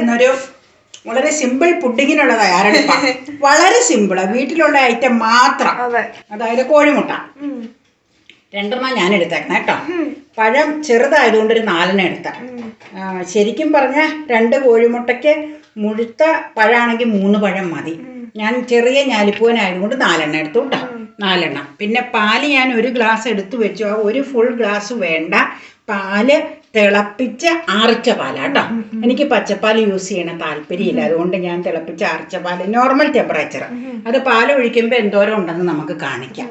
ഇന്നൊരു വളരെ സിമ്പിൾ പുഡിങ്ങിനുള്ള തയ്യാറെടുപ്പാണ്. വളരെ സിമ്പിള്, വീട്ടിലുള്ള ഐറ്റം മാത്രം. അതായത് കോഴിമുട്ട 2 ഞാൻ എടുത്തേക്കണം കേട്ടോ. പഴം ചെറുതായതുകൊണ്ട് ഒരു 4 എടുത്ത. ശരിക്കും പറഞ്ഞാൽ 2 കോഴിമുട്ടയ്ക്ക് മുഴുത്ത പഴമാണെങ്കിൽ 3 പഴം മതി. ഞാൻ ചെറിയ ഞാലിപ്പൂവനായതുകൊണ്ട് 4 എടുത്തു കേട്ടോ. 4. പിന്നെ പാല് ഞാൻ 1 ഗ്ലാസ് എടുത്തു വെച്ചു. ആ 1 ഫുൾ ഗ്ലാസ് വേണ്ട. പാല് തിളപ്പിച്ച് ആറിച്ച പാലാട്ടോ. എനിക്ക് പച്ചപ്പാൽ യൂസ് ചെയ്യണ താല്പര്യമില്ല, അതുകൊണ്ട് ഞാൻ തിളപ്പിച്ച് ആറിച്ച പാല്, നോർമൽ ടെമ്പറേച്ചർ. അത് പാല് ഒഴിക്കുമ്പോൾ എന്തോരം ഉണ്ടെന്ന് നമുക്ക് കാണിക്കാം.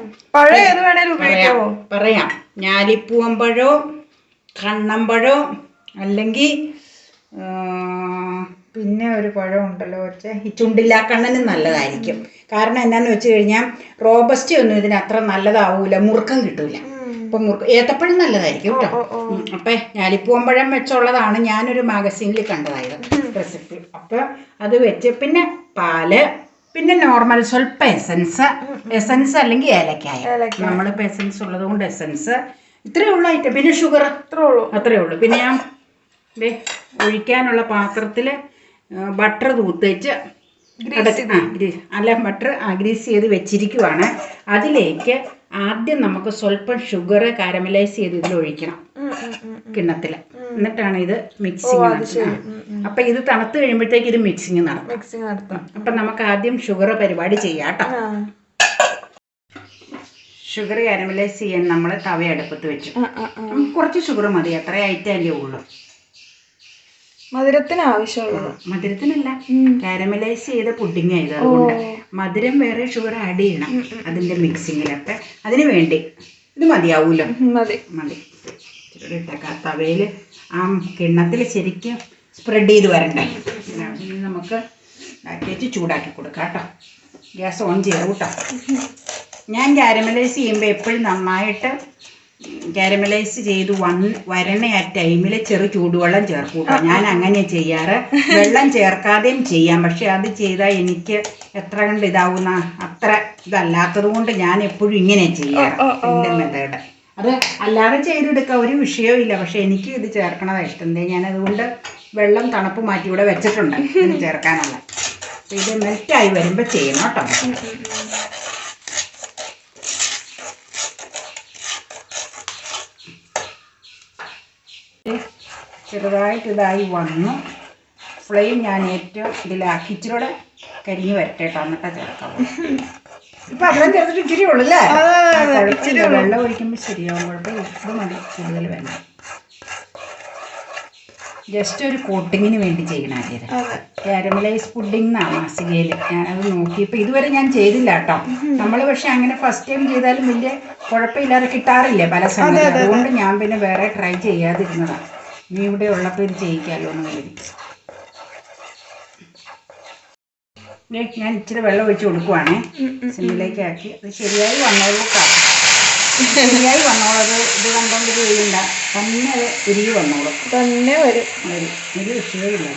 പറയാം. ഞാലിപ്പൂവമ്പഴോ കണ്ണമ്പഴോ അല്ലെങ്കിൽ പിന്നെ ഒരു പഴം ഉണ്ടല്ലോ വെച്ചാൽ ഈ ചുണ്ടില്ലാക്കണ്ണനും നല്ലതായിരിക്കും. കാരണം എന്നാന്ന് വെച്ച് കഴിഞ്ഞാൽ റോബസ്റ്റ് ഒന്നും ഇതിന് അത്ര നല്ലതാവൂല, മുറുക്കം കിട്ടൂല. അപ്പം ഏത്തപ്പഴം നല്ലതായിരിക്കും കേട്ടോ. അപ്പം ഞാലിപ്പൂവമ്പഴം വെച്ചുള്ളതാണ് ഞാനൊരു മാഗസീനിൽ കണ്ടതായത് റെസിപ്പി. അപ്പം അത് വെച്ച് പിന്നെ പാല്, പിന്നെ നോർമൽ സ്വല്പം എസൻസ് അല്ലെങ്കിൽ ഏലക്കായ. നമ്മളിപ്പോൾ എസൻസ് ഉള്ളത് കൊണ്ട് എസൻസ് ഇത്രയേ ഉള്ളൂ ഐറ്റം. പിന്നെ ഷുഗർ അത്രയേ ഉള്ളൂ. പിന്നെ ഞാൻ ഒഴിക്കാനുള്ള പാത്രത്തിൽ ബട്ടർ തൂത്തേച്ച് ബട്ടർ ഗ്രീസ് ചെയ്ത് വെച്ചിരിക്കുവാണ്. അതിലേക്ക് ആദ്യം നമുക്ക് സ്വല്പം ഷുഗർ കാരമലൈസ് ചെയ്ത് ഇതിൽ ഒഴിക്കണം കിണ്ണത്തിൽ. എന്നിട്ടാണ് ഇത് മിക്സിങ് നടത്തുന്നത്. അപ്പം ഇത് തണുത്ത് കഴിയുമ്പോഴത്തേക്ക് ഇത് മിക്സിങ് നടത്തും. അപ്പം നമുക്ക് ആദ്യം ഷുഗർ പരിപാടി ചെയ്യാം കേട്ടോ. ഷുഗർ കാരമലൈസ് ചെയ്യാൻ നമ്മൾ തവ അടുപ്പത്ത് വെച്ചു. കുറച്ച് ഷുഗർ മതി, അത്ര ഐറ്റമല്ലേ ഉള്ളൂ. മധുരത്തിന് ആവശ്യമുള്ളത്. മധുരത്തിനല്ല, കാരമലൈസ് ചെയ്ത പുഡിങ് ആയത്, അതുകൊണ്ട് മധുരം വേറെ ഷുഗർ ആഡ് ചെയ്യണം അതിൻ്റെ മിക്സിങ്ങിലൊക്കെ. അതിന് വേണ്ടി ഇത് മതിയാവൂലോ? മതി. ഇട്ടേക്കാം തവയിൽ. ആ കിണ്ണത്തിൽ ശരിക്കും സ്പ്രെഡ് ചെയ്ത് വരണ്ടേ. ഇനി നമുക്ക് വെച്ച് ചൂടാക്കി കൊടുക്കാം കേട്ടോ. ഗ്യാസ് ഓൺ ചെയ്ത് കേട്ടോ. ഞാൻ കാരമലൈസ് ചെയ്യുമ്പോൾ എപ്പോഴും നന്നായിട്ട് കാരമലൈസ് ചെയ്ത് വരണ ആ ടൈമിൽ ചെറു ചൂടുവെള്ളം ചേർക്കും കേട്ടോ. ഞാൻ അങ്ങനെ ചെയ്യാറ്. വെള്ളം ചേർക്കാതെയും ചെയ്യാം, പക്ഷെ അത് ചെയ്താൽ എനിക്ക് എത്ര കണ്ട് ഇതാവുന്ന അത്ര ഇതല്ലാത്തത് കൊണ്ട് ഞാൻ എപ്പോഴും ഇങ്ങനെ ചെയ്യാറ്. എൻ്റെ മെത്തേഡ് അത് അല്ലാതെ ചെയ്തെടുക്കുക, ഒരു വിഷയവും ഇല്ല. പക്ഷെ എനിക്ക് ഇത് ചേർക്കണതാണ് ഇഷ്ടം. ഞാൻ അതുകൊണ്ട് വെള്ളം തണുപ്പ് മാറ്റി ഇവിടെ വെച്ചിട്ടുണ്ട് ഇതിന് ചേർക്കാനുള്ള. ഇത് മെൽറ്റായി വരുമ്പോൾ ചെയ്യണം കേട്ടോ. ചെറുതായിട്ട് ഇതായി വന്നു. ഫ്ലെയിം ഞാൻ ഏറ്റവും ഇതിലാക്കി ഇച്ചിരൂടെ കരിഞ്ഞ് വരട്ടെ കേട്ടോ, എന്നിട്ടാ ചേർക്കാം. ഇപ്പം അത്രയും ചേർത്തിട്ട് ഇച്ചിരി ഉള്ളൂ അല്ലേ? വെള്ളം ഒഴിക്കുമ്പോൾ ശരിയാവും, കുഴപ്പമില്ല. ഇത് മതി, കൂടുതൽ വേണ്ട. ജസ്റ്റ് ഒരു കോട്ടിങ്ങിന് വേണ്ടി ചെയ്യണം. കാരമലൈസ് പുഡിംഗ് എന്നാണ് മാസികയിൽ ഞാനത് നോക്കിയപ്പോൾ ഇതുവരെ ഞാൻ ചെയ്തില്ല കേട്ടോ. നമ്മൾ പക്ഷെ അങ്ങനെ ഫസ്റ്റ് ടൈം ചെയ്താലും വലിയ കുഴപ്പമില്ലാതെ കിട്ടാറില്ലേ പല സമയത്ത്. അതുകൊണ്ട് ഞാൻ പിന്നെ വേറെ ട്രൈ ചെയ്യാതിരുന്നതാണ്. നീ ഇവിടെ ഉള്ളപ്പോൾ ഇത് ചെയ്യിക്കാമല്ലോ എന്ന് കരുതി. ഞാൻ ഇച്ചിരി വെള്ളം ഒഴിച്ച് കൊടുക്കുവാണേ, സിമ്മിലേക്ക് ആക്കി. അത് ശരിയായി വന്നോളൂ. ഇത് കണ്ടോണ്ട് ചെയ്യണ്ട, തന്നെ അത് ഉരുകി വന്നോളും. തന്നെ വരും, ഒരു വിഷയമില്ല.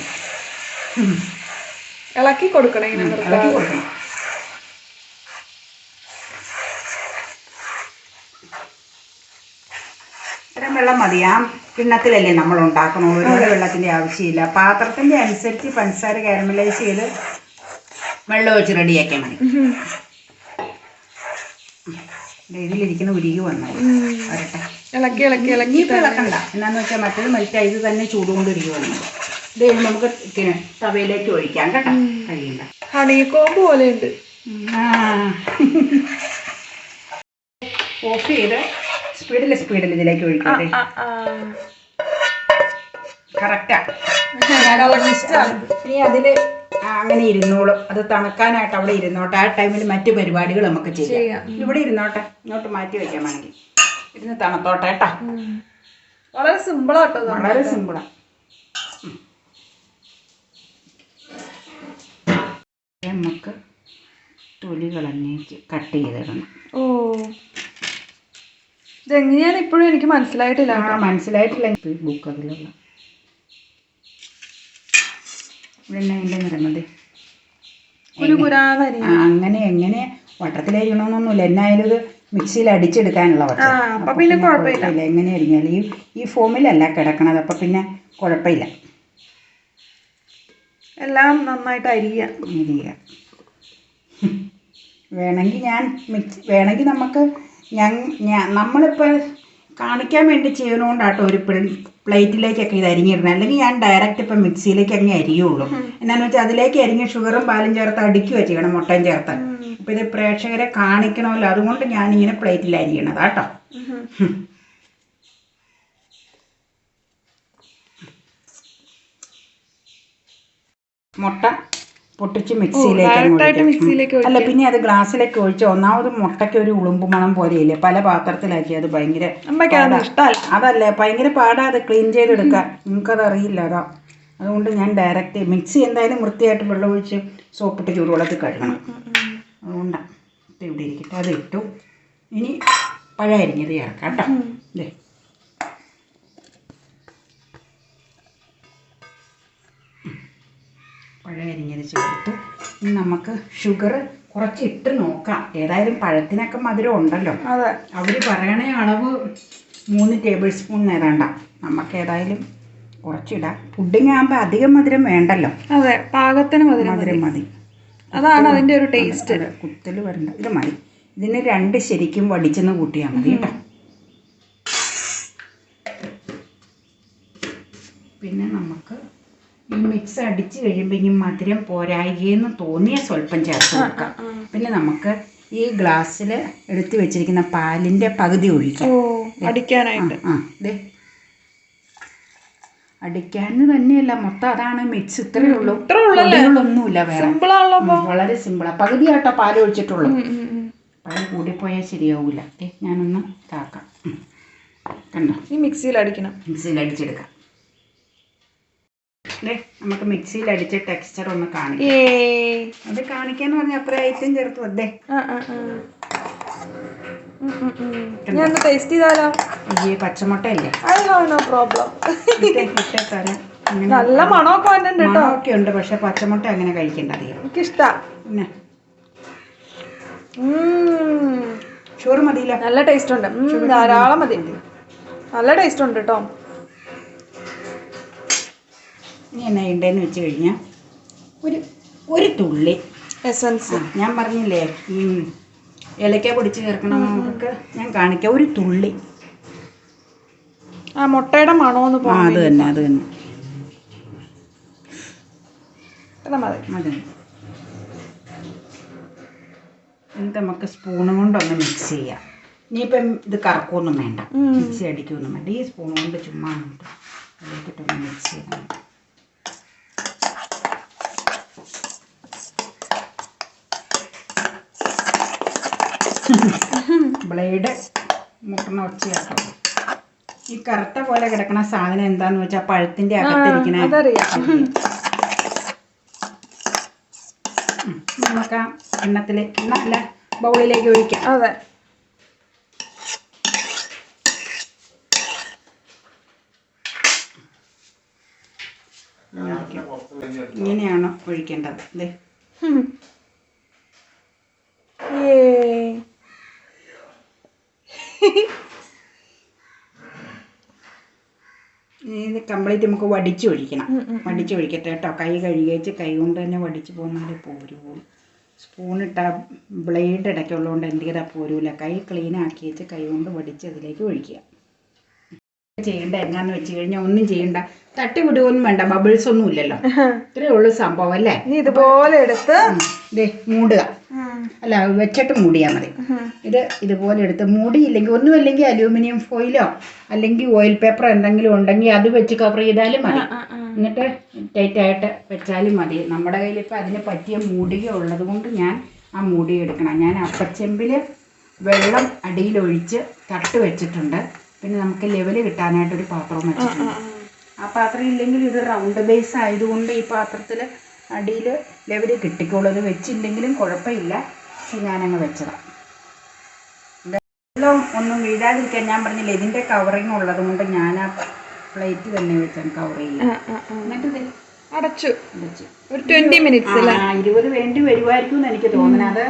ഇളക്കി കൊടുക്കണം. ഇളക്കി കൊടുക്കണം. ഇത്രയും വെള്ളം മതി. ആ കിണ്ണത്തിലല്ലേ നമ്മൾ ഉണ്ടാക്കണം, ഒരുപാട് വെള്ളത്തിൻ്റെ ആവശ്യമില്ല. പാത്രത്തിൻ്റെ അനുസരിച്ച് പഞ്ചസാര കാരമലൈസ് ചെയ്ത് വെള്ളം ഒഴിച്ച് റെഡിയാക്കിയാൽ മതി. ഇതിലിരിക്കുന്ന ഉരുകി വന്നു വരട്ടെ. ഇനിയിപ്പോൾ ഇളക്കണ്ട. എന്നാന്ന് വെച്ചാൽ മറ്റേത് മെൽറ്റായി, ഇത് തന്നെ ചൂടുകൊണ്ട് ഉരുകി വന്നു. ഇത് നമുക്ക് തവയിലേക്ക് ഒഴിക്കാം കേട്ടോ. കഴിയണ്ട ഹണികോമ്പ് പോലെ ഉണ്ട്. ഓഫ് ചെയ്ത് സ്പീഡിൽ ഇതിലേക്ക് ഒഴിക്കട്ടെ. കറക്റ്റാ. ഇനി അതിൽ അങ്ങനെ ഇരുന്നോളും. അത് തണുക്കാനായിട്ട് അവിടെ ഇരുന്നോട്ടെ. ആ ടൈമിൽ മറ്റു പരിപാടികൾ നമുക്ക് ചെയ്യാം. ഇവിടെ ഇരുന്നോട്ടെ, ഇങ്ങോട്ട് മാറ്റി വയ്ക്കാൻ വേണമെങ്കിൽ. ഇരുന്ന് തണുത്തോട്ടെ കേട്ടോ. വളരെ സിമ്പിളാട്ടോ, വളരെ സിമ്പിളാ. നമുക്ക് തൊലി കളഞ്ഞേക്ക് കട്ട് ചെയ്തിടണം. ഇതെങ്ങനെയാണ് ഇപ്പോഴും എനിക്ക് മനസ്സിലായിട്ടില്ല. ബുക്ക് അതിലുള്ള അതിൻ്റെ നിറമതി അങ്ങനെ എങ്ങനെ വട്ടത്തിലരിയണമെന്നൊന്നുമില്ല. എന്നായാലും ഇത് മിക്സിയിൽ അടിച്ചെടുക്കാനുള്ള പിന്നെ കുഴപ്പമില്ല. എങ്ങനെ അരിഞ്ഞാൽ ഈ ഫോമിലല്ല കിടക്കണത്, അപ്പം പിന്നെ കുഴപ്പമില്ല. എല്ലാം നന്നായിട്ട് അരിയാം. വേണമെങ്കിൽ നമുക്ക് നമ്മളിപ്പോൾ കാണിക്കാൻ വേണ്ടി ചെയ്യുന്നതുകൊണ്ടാട്ടോ ഒരു പ്ലേറ്റിലേക്കൊക്കെ ഇത് അരിഞ്ഞിടുന്നത്. അല്ലെങ്കിൽ ഞാൻ ഡയറക്റ്റ് ഇപ്പം മിക്സിയിലേക്ക് അങ്ങ് അരിയുള്ളൂ. എന്നാന്ന് വെച്ചാൽ അതിലേക്ക് അരിഞ്ഞ് ഷുഗറും പാലും ചേർത്ത് അടിക്കുക ചെയ്യണം, മുട്ടയും ചേർത്ത്. അപ്പം ഇത് പ്രേക്ഷകരെ കാണിക്കണമല്ലോ, അതുകൊണ്ട് ഞാനിങ്ങനെ പ്ലേറ്റിൽ അരിയണത് കേട്ടോ. മുട്ട പൊട്ടിച്ച് മിക്സിയിലേക്ക് അല്ല, പിന്നെ അത് ഗ്ലാസ്സിലേക്ക് ഒഴിച്ച് ഒന്നാമത് മുട്ടയ്ക്ക് ഒരു ഉളുമ്പ് മണം പോലെയില്ലേ, പല പാത്രത്തിലാക്കി അത് ഭയങ്കര അതല്ലേ ഭയങ്കര പാടാ അത് ക്ലീൻ ചെയ്തെടുക്കാൻ. നിങ്ങൾക്കത് അറിയില്ല, അതുകൊണ്ട് ഞാൻ ഡയറക്റ്റ് മിക്സി എന്തായാലും വൃത്തിയായിട്ട് വെള്ളമൊഴിച്ച് സോപ്പിട്ട് ചൂടുവെള്ളത്തിൽ കഴുകണം. അതുകൊണ്ടാണ് ഇവിടെ ഇരിക്കട്ടെ. അത് ഇട്ടു. ഇനി പഴം അരിഞ്ഞത് ചേർക്കാം കേട്ടോ. ഇതേ പഴം അരിഞ്ഞത് ചേർത്ത് ഇനി നമുക്ക് ഷുഗർ കുറച്ച് ഇട്ട് നോക്കാം. ഏതായാലും പഴത്തിനൊക്കെ മധുരം ഉണ്ടല്ലോ. അവർ പറയണ അളവ് 3 ടേബിൾ സ്പൂൺ നേതാണ്ട. നമുക്ക് ഏതായാലും കുറച്ചിടാം. പുഡിങ് ആകുമ്പോൾ അധികം മധുരം വേണ്ടല്ലോ. അതെ, പാകത്തിന് മധുരം മതി. അതാണ് അതിൻ്റെ ഒരു ടേസ്റ്റ്. കുത്തൽ വരണ്ട, ഇത് മതി. ഇതിന് 2 ശരിക്കും വടിച്ചെന്ന് കൂട്ടിയാൽ മതി കേട്ടോ. പിന്നെ നമുക്ക് ഈ മിക്സ് അടിച്ച് കഴിയുമ്പോൾ ഇനി മധുരം പോരായികയെന്ന് തോന്നിയ സ്വല്പം ചേർത്ത് കൊടുക്കാം. പിന്നെ നമുക്ക് ഈ ഗ്ലാസ്സിൽ എടുത്ത് വെച്ചിരിക്കുന്ന പാലിൻ്റെ പകുതി ഒഴിക്കാം അടിക്കാനായിട്ട്. അടിക്കാന്ന് തന്നെയല്ല, മൊത്തം അതാണ് മിക്സ്. ഇത്രയേ ഉള്ളൂ, ഒന്നുമില്ല വേറെ. വളരെ സിമ്പിളാണ്. പകുതി ആട്ടോ പാൽ ഒഴിച്ചിട്ടുള്ളൂ. പാൽ കൂടിപ്പോയാൽ ശരിയാവൂല. ഞാനൊന്ന് ഇതാക്കാം. കണ്ടോ, ഈ മിക്സിയിൽ അടിച്ചെടുക്കാം. നമുക്ക് മിക്സിയിൽ അടിച്ച ടെക്സ്ചർ ഒന്ന് കാണിക്കാം. അത് കാണിക്കാന്ന് പറഞ്ഞാൽ അത്ര ഐറ്റം ചേർത്ത് വന്നേ. ടേസ്റ്റ് ചെയ്താലോ? ഈ പച്ചമുട്ട ഇല്ലേ, നല്ല മണമൊക്കെ ഉണ്ട്. പക്ഷെ പച്ചമുട്ട അങ്ങനെ കഴിക്കേണ്ടത് എനിക്കിഷ്ടാ. പിന്നെ ഷുഗർ മതിയില്ല, നല്ല ടേസ്റ്റ് ഉണ്ട്. ധാരാളം മതി, നല്ല ടേസ്റ്റ് ഉണ്ട് കേട്ടോ. ഇനി എന്നാ ഉണ്ടെന്ന് വെച്ച് കഴിഞ്ഞാൽ ഒരു തുള്ളി എസൻസ്. ഞാൻ പറഞ്ഞില്ലേ ഈ ഏലക്ക പൊടിച്ച് ചേർക്കണം. നമുക്ക് ഞാൻ കാണിക്കാം. ഒരു തുള്ളി ആ മുട്ടയുടെ മണമൊന്ന് അത് തന്നെ മതി. എന്നിട്ട് നമുക്ക് സ്പൂൺ കൊണ്ടൊന്ന് മിക്സ് ചെയ്യാം. ഇനിയിപ്പം ഇത് കറക്കൊന്നും വേണ്ട, മിക്സി അടിക്കൊന്നും വേണ്ട. ഈ സ്പൂൺ കൊണ്ട് ചുമ്മാ അതിലേക്കിട്ടൊന്ന് മിക്സ് ചെയ്താൽ മതി. ബ്ലേഡ് മുട്ടണ ഒച്ചയാക്കാം. ഈ കറുത്ത പോലെ കിടക്കണ സാധനം എന്താന്ന് വെച്ചാൽ പഴത്തിന്റെ അകത്തിരിക്കണ. നമുക്ക് ആ എണ്ണത്തിലേക്ക് നല്ല ബൗളിലേക്ക് ഒഴിക്കാം. അതെ, ഇങ്ങനെയാണ് ഒഴിക്കേണ്ടത്. അതെ, ഇത് കംപ്ലീറ്റ് നമുക്ക് വടിച്ചൊഴിക്കണം. വടിച്ചൊഴിക്കട്ടെ കേട്ടോ. കൈ കഴുകിച്ച് കൈ കൊണ്ട് തന്നെ വടിച്ച് പോകുന്നാലേ പോരുള്ളൂ. സ്പൂണിട്ട ബ്ലേഡ് ഇടയ്ക്കുള്ളതുകൊണ്ട് എൻ്റെ ഇതാ പോരൂല. കൈ ക്ലീൻ ആക്കി വെച്ച് കൈ കൊണ്ട് വടിച്ച് അതിലേക്ക് ഒഴിക്കുക. ചെയ്യേണ്ട എന്നാന്ന് വെച്ച് കഴിഞ്ഞാൽ ഒന്നും ചെയ്യണ്ട, തട്ടി വിടുകയൊന്നും വേണ്ട. ബബിൾസ് ഒന്നും ഇല്ലല്ലോ. ഇത്രയേ ഉള്ളൂ സംഭവം അല്ലേ. ഇതുപോലെ എടുത്ത് മൂടുക, അല്ല വെച്ചിട്ട് മൂടിയാൽ മതി. ഇതുപോലെ എടുത്ത് മൂടിയില്ലെങ്കിൽ ഒന്നുമില്ലെങ്കിൽ അലൂമിനിയം ഫോയിലോ അല്ലെങ്കിൽ ഓയിൽ പേപ്പറോ എന്തെങ്കിലും ഉണ്ടെങ്കിൽ അത് വെച്ച് കവർ ചെയ്താലും മതി. എന്നിട്ട് ടൈറ്റായിട്ട് വെച്ചാലും മതി. നമ്മുടെ കയ്യിൽ ഇപ്പം അതിന് പറ്റിയ മൂടിക ഉള്ളത് കൊണ്ട് ഞാൻ ആ മൂടി എടുക്കണം. ഞാൻ അപ്പച്ചെമ്പിൽ വെള്ളം അടിയിലൊഴിച്ച് തട്ട് വെച്ചിട്ടുണ്ട്. പിന്നെ നമുക്ക് ലെവൽ കിട്ടാനായിട്ടൊരു പാത്രവും വെച്ചിട്ടുണ്ട്. ആ പാത്രം ഇല്ലെങ്കിൽ ഇത് റൗണ്ട് ബേസ് ആയതുകൊണ്ട് ഈ പാത്രത്തിൽ അടിയിൽ ലെവൽ കിട്ടിക്കോളൂ. അത് വെച്ചില്ലെങ്കിലും കുഴപ്പമില്ല. പക്ഷെ ഞാനങ്ങ് വെച്ചതാണ്. വെള്ളം ഒന്നും വീഴാതിരിക്കാൻ ഞാൻ പറഞ്ഞില്ല, ഇതിൻ്റെ കവറിങ് ഉള്ളത് കൊണ്ട് ഞാൻ ആ പ്ലേറ്റ് തന്നെ വെച്ചാൽ കവർ ചെയ്യും. എന്നിട്ട് അടച്ചു ഒരു 20 മിനിറ്റ്സ് 20 വേണ്ടി വരുമായിരിക്കും എന്ന് എനിക്ക് തോന്നുന്നത്. അത്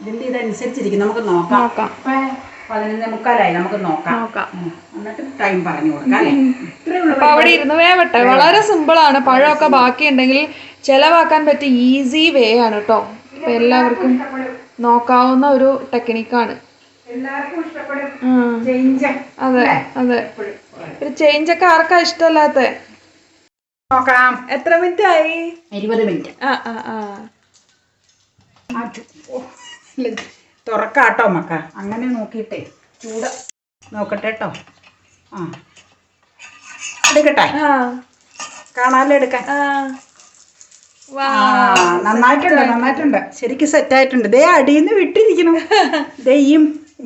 ഇതിൻ്റെ ഇതനുസരിച്ചിരിക്കും. നമുക്ക് നോക്കാം. അപ്പം 11:45 നമുക്ക് നോക്കാം. എന്നിട്ട് ടൈം പറഞ്ഞു കൊടുക്കാം അല്ലേ? ഇത്രയേ ഉള്ളൂ. അപ്പൊ അവിടെ ഇരുന്ന് വേവട്ടെ. വളരെ സിമ്പിൾ ആണ്. പഴമൊക്കെ ബാക്കിയുണ്ടെങ്കിൽ ചെലവാക്കാൻ പറ്റിയ ഈസി വേ ആണ് കേട്ടോ. അപ്പൊ എല്ലാവർക്കും നോക്കാവുന്ന ഒരു ടെക്നിക്കാണ്. എല്ലാവർക്കും ഇഷ്ടപ്പെടും. ചേഞ്ച്. അതെ അതെ. ഒരു ചേഞ്ച് ഒക്കെ ആർക്കാ ഇഷ്ടമല്ലാത്ത? നോക്കാം. എത്ര മിനിറ്റ് ആയി? 20 മിനിറ്റ്. തുറക്കാട്ടോ മക്ക. അങ്ങനെ നോക്കിയിട്ടേ ചൂട് നോക്കട്ടെ കേട്ടോ. എടുക്കട്ടെ? കാണാല്ലോ എടുക്കാൻ. നന്നായിട്ടുണ്ട്. ശരിക്കും സെറ്റായിട്ടുണ്ട്. ദേ അടിയിന്ന് വിട്ടിരിക്കണം. ദേ ഈ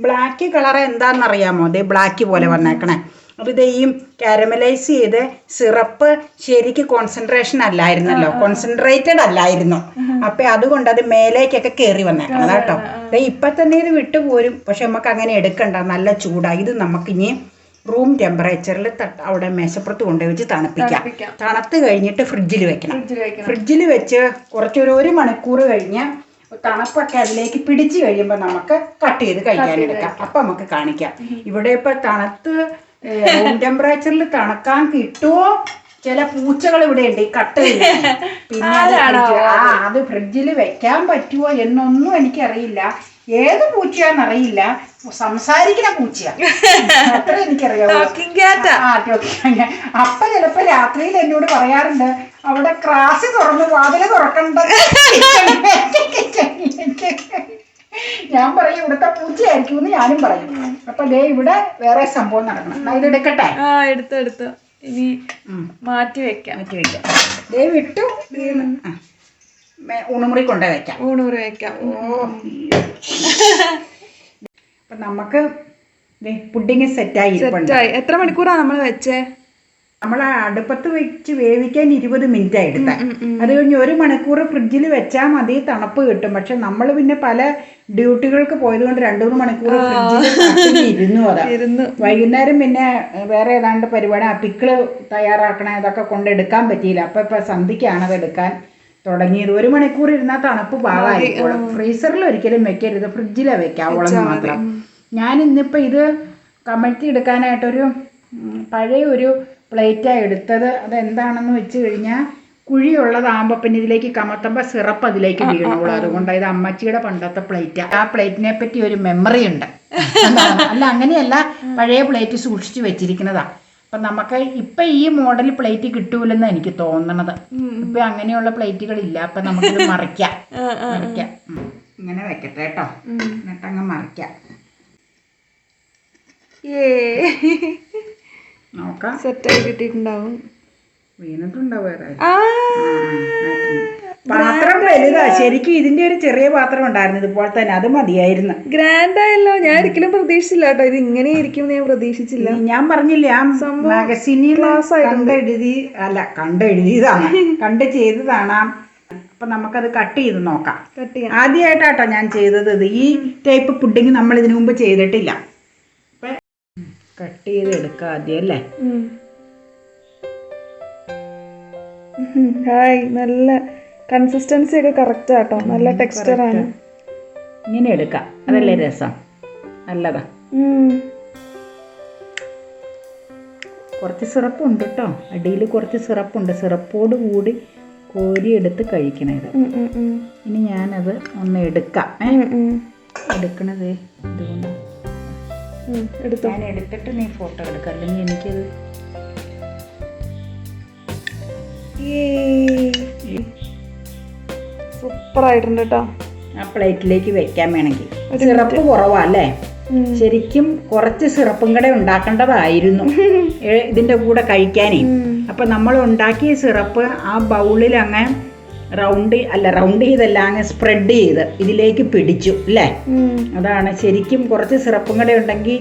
ബ്ലാക്ക് കളർ എന്താണെന്നറിയാമോ? ദേ ബ്ലാക്ക് പോലെ വന്നേക്കണേ. അപ്പോൾ ദേ ഈ കാരമലൈസ് ചെയ്ത് സിറപ്പ് ശരിക്ക് കോൺസെൻട്രേഷൻ അല്ലായിരുന്നല്ലോ, കോൺസെൻട്രേറ്റഡ് അല്ലായിരുന്നു. അപ്പം അതുകൊണ്ട് അത് മേലേക്കൊക്കെ കയറി വന്നേക്കണം കേട്ടോ. ഇപ്പം തന്നെ ഇത് വിട്ടുപോരും. പക്ഷെ നമുക്ക് അങ്ങനെ എടുക്കണ്ട, നല്ല ചൂടാണ്. ഇത് നമുക്കിനി റൂം ടെമ്പറേച്ചറിൽ അവിടെ മേശപ്പുറത്ത് കൊണ്ടുപോയി വെച്ച് തണുപ്പിക്കാം. തണുത്ത് കഴിഞ്ഞിട്ട് ഫ്രിഡ്ജിൽ വെക്കണം. ഫ്രിഡ്ജിൽ വെച്ച് കുറച്ചൊരു 1 മണിക്കൂർ കഴിഞ്ഞ് തണുപ്പൊക്കെ അതിലേക്ക് പിടിച്ച് കഴിയുമ്പോൾ നമുക്ക് കട്ട് ചെയ്ത് കഴിക്കാനെടുക്കാം. അപ്പം നമുക്ക് കാണിക്കാം. ഇവിടെ ഇപ്പം തണുത്ത് റൂം ടെമ്പറേച്ചറിൽ തണുക്കാൻ കിട്ടുമോ? ചില പൂച്ചകൾ ഇവിടെ ഉണ്ട് ഈ കട്ട് ചെയ്ത്. പിന്നെ അത് ഫ്രിഡ്ജിൽ വെക്കാൻ പറ്റുമോ എന്നൊന്നും എനിക്കറിയില്ല. ഏത് പൂച്ചയാന്നറിയില്ല, സംസാരിക്കുന്ന പൂച്ചയാ, അത്ര എനിക്കറിയാം. അപ്പൊ ചിലപ്പോ രാത്രിയിൽ എന്നോട് പറയാറുണ്ട്, അവിടെ ക്രാസ് തുറന്ന് വാതില് തുറക്കണ്ട. ഞാൻ പറയും ഇവിടുത്തെ പൂച്ചയായിരിക്കും എന്ന് ഞാനും പറയും. അപ്പൊ ദേ ഇവിടെ വേറെ സംഭവം നടക്കണം. ഇത് എടുക്കട്ടെ? എടുത്തു ഇനി മാറ്റി വെക്കാം. ദേ വിട്ടു. ഊണുമുറി കൊണ്ടുപോയി വെക്കാം. അപ്പൊ നമുക്ക് പുഡിങ് സെറ്റായി. എത്ര മണിക്കൂറാണ് നമ്മൾ വെച്ചേ? നമ്മൾ അടുപ്പത്ത് വെച്ച് വേവിക്കാൻ 20 മിനിറ്റ് എടുത്ത. അത് കഴിഞ്ഞ് 1 മണിക്കൂർ ഫ്രിഡ്ജിൽ വെച്ചാൽ മതി, തണുപ്പ് കിട്ടും. പക്ഷെ നമ്മൾ പിന്നെ പല ഡ്യൂട്ടികൾക്ക് പോയത് കൊണ്ട് 2-3 മണിക്കൂർ ഫ്രിഡ്ജിൽ ഇരുന്നു. വൈകുന്നേരം പിന്നെ വേറെ ഏതാണ്ട് പരിപാടി, പിക്കിള് തയ്യാറാക്കണേ, അതൊക്കെ കൊണ്ടെടുക്കാൻ പറ്റിയില്ല. ഇപ്പൊ സന്ധ്യക്കാണ് അത് എടുക്കാൻ തുടങ്ങിയത്. 1 മണിക്കൂർ ഇരുന്നാൽ തണുപ്പ് പാകായിരിക്കും. ഫ്രീസറിൽ ഒരിക്കലും വെക്കരുത്, ഫ്രിഡ്ജിലെ വെക്കാവോളം മാത്രം. ഞാൻ ഇന്നിപ്പോൾ ഇത് കമഴ്ത്തി എടുക്കാനായിട്ടൊരു പഴയ ഒരു പ്ലേറ്റാണ് എടുത്തത്. അതെന്താണെന്ന് വെച്ച് കഴിഞ്ഞാൽ കുഴിയുള്ളതാകുമ്പോൾ പിന്നെ ഇതിലേക്ക് കമത്തുമ്പോൾ സിറപ്പ് അതിലേക്ക് വീണോളൂ. അതുകൊണ്ട് ഇത് അമ്മച്ചിയുടെ പണ്ടത്തെ പ്ലേറ്റ്. ആ പ്ലേറ്റിനെ പറ്റി ഒരു മെമ്മറി ഉണ്ട്. അല്ല അങ്ങനെയല്ല, പഴയ പ്ലേറ്റ് സൂക്ഷിച്ച് വെച്ചിരിക്കുന്നതാണ്. അപ്പം നമുക്ക് ഇപ്പം ഈ മോഡൽ പ്ലേറ്റ് കിട്ടൂലെന്ന് എനിക്ക് തോന്നണത്. ഇപ്പം അങ്ങനെയുള്ള പ്ലേറ്റുകളില്ല. അപ്പം നമുക്കിത് മറിക്കാം. ഇങ്ങനെ വെക്കട്ടെ കേട്ടോ, എന്നിട്ടങ്ങ് മറിക്കാം. നോക്കാം. സെറ്റായി കിട്ടിയിട്ടുണ്ടാവും. വീണിട്ടുണ്ടാവും. വേറെ പാത്രം വലുതാ ശരിക്കും. ഇതിന്റെ ഒരു ചെറിയ പാത്രം ഉണ്ടായിരുന്നു ഇതുപോലെ തന്നെ, അത് മതിയായിരുന്നു. ഗ്രാൻഡ് ആയല്ലോ. ഞാൻ ഒരിക്കലും പ്രതീക്ഷിച്ചില്ല കേട്ടോ, ഇത് ഇങ്ങനെ ഇരിക്കും ഞാൻ പ്രതീക്ഷിച്ചില്ല. ഞാൻ പറഞ്ഞില്ലേ, ആ മാഗസീനിൽ കണ്ടെഴുതിയതാണ്, കണ്ട് ചെയ്തതാണ്. അപ്പൊ നമുക്കത് കട്ട് ചെയ്ത് നോക്കാം. ആദ്യമായിട്ടാട്ടോ ഞാൻ ചെയ്തത്. ഇത് ഈ ടൈപ്പ് പുഡിങ് നമ്മൾ ഇതിനു മുമ്പ് ചെയ്തിട്ടില്ല. കട്ട് ചെയ്ത് എടുക്കുക ആദ്യം അല്ലേ? നല്ല കൺസിസ്റ്റൻസി ഒക്കെ കറക്റ്റ് ആട്ടോ, നല്ല ടെക്സ്ചറാണ്. ഇങ്ങനെ എടുക്കാം, അതല്ലേ രസം. നല്ലതാ. കുറച്ച് സിറപ്പുണ്ട് കേട്ടോ, അടിയിൽ കുറച്ച് സിറപ്പുണ്ട്. സിറപ്പോട് കൂടി കോരിയെടുത്ത് കഴിക്കണത്. ഇനി ഞാനത് ഒന്ന് എടുക്കാം. എടുക്കണത് ഇതുകൊണ്ട് ഞാൻ എടുത്തിട്ട് നീ ഫോട്ടോ എടുക്കാം, അല്ലെങ്കിൽ എനിക്കത് സൂപ്പർ ആയിട്ടുണ്ട് കേട്ടോ. ആ പ്ലേറ്റിലേക്ക് വെക്കാൻ വേണമെങ്കിൽ സിറപ്പ് കുറവല്ലേ? ശരിക്കും കുറച്ച് സിറപ്പും കൂടെ ഉണ്ടാക്കേണ്ടതായിരുന്നു ഇതിന്റെ കൂടെ കഴിക്കാനേ. അപ്പൊ നമ്മൾ ഉണ്ടാക്കിയ സിറപ്പ് ആ ബൗളിൽ അങ്ങ് റൗണ്ട് ചെയ്തല്ല, അങ്ങ് സ്പ്രെഡ് ചെയ്ത് ഇതിലേക്ക് പിടിച്ചു അല്ലേ? അതാണ് ശരിക്കും. കുറച്ച് സിറപ്പും കൂടെ ഉണ്ടെങ്കിൽ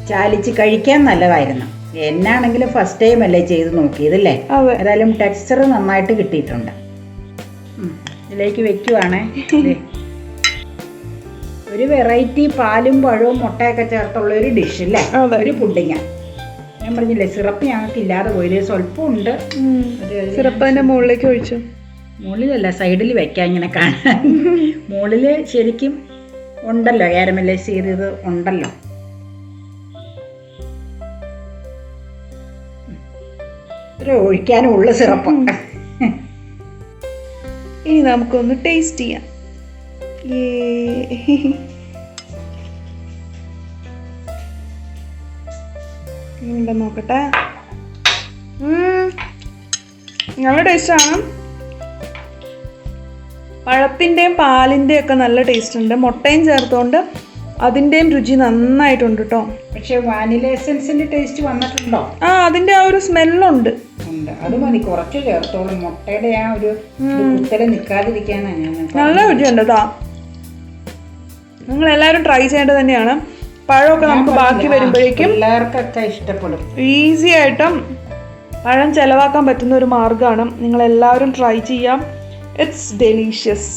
ചാലിച്ച് കഴിക്കാൻ നല്ലതായിരുന്നു. എന്നാണെങ്കിലും ഫസ്റ്റ് ടൈം അല്ലേ ചെയ്ത് നോക്കിയതല്ലേ? ഏതായാലും ടെക്സ്ചർ നന്നായിട്ട് കിട്ടിയിട്ടുണ്ട്. ഇതിലേക്ക് വെക്കുവാണേ. ഒരു വെറൈറ്റി പാലും പഴവും മുട്ടയൊക്കെ ചേർത്തുള്ള ഒരു ഡിഷ് അല്ലേ, ഒരു പുഡിങ്. ഞാൻ പറഞ്ഞില്ലേ സിറപ്പ് ഞങ്ങൾക്ക് ഇല്ലാതെ പോയില്ലേ, സ്വല്പം ഉണ്ട്. സിറപ്പ് അതിന്റെ മുകളിലേക്ക് ഒഴിച്ചു. മുകളിലല്ല, സൈഡിൽ വെക്കാം ഇങ്ങനെ കാണാൻ. മുകളിൽ ശരിക്കും ഉണ്ടല്ലോ, കാരമലൈസ് ചെയ്തത് ഉണ്ടല്ലോ. ഇത്ര ഒഴിക്കാനുള്ള സിറപ്പ്. ഇനി നമുക്കൊന്ന് ടേസ്റ്റ് ചെയ്യാം. നോക്കട്ടെ. നല്ല ടേസ്റ്റാണ്. പഴത്തിൻ്റെയും പാലിൻ്റെയും ഒക്കെ നല്ല ടേസ്റ്റ് ഉണ്ട്. മുട്ടയും ചേർത്തുകൊണ്ട് അതിൻ്റെയും രുചി നന്നായിട്ടുണ്ട് കേട്ടോ. പക്ഷെ വാനില എസൻസിന്റെ ടേസ്റ്റ് വന്നിട്ടുണ്ടോ? അതിൻ്റെ ആ ഒരു സ്മെല്ലുണ്ട്. അത് മതി, കുറച്ച് ചേർത്തോളൂ. മുട്ടയുടെ ആ ഒരു കുത്തല് നിൽക്കാതിരിക്കാനാണ് ഞാൻ. നല്ല രുചിയുണ്ട് കേട്ടോ. നിങ്ങൾ എല്ലാവരും ട്രൈ ചെയ്യേണ്ടത് തന്നെയാണ്. പഴമൊക്കെ നമുക്ക് ബാക്കി വരുമ്പോഴേക്കും എല്ലാവർക്കൊക്കെ ഇഷ്ടപ്പെടും. ഈസി ആയിട്ടും പഴം ചിലവാക്കാൻ പറ്റുന്ന ഒരു മാർഗ്ഗമാണ്. നിങ്ങളെല്ലാവരും ട്രൈ ചെയ്യാം. It's delicious.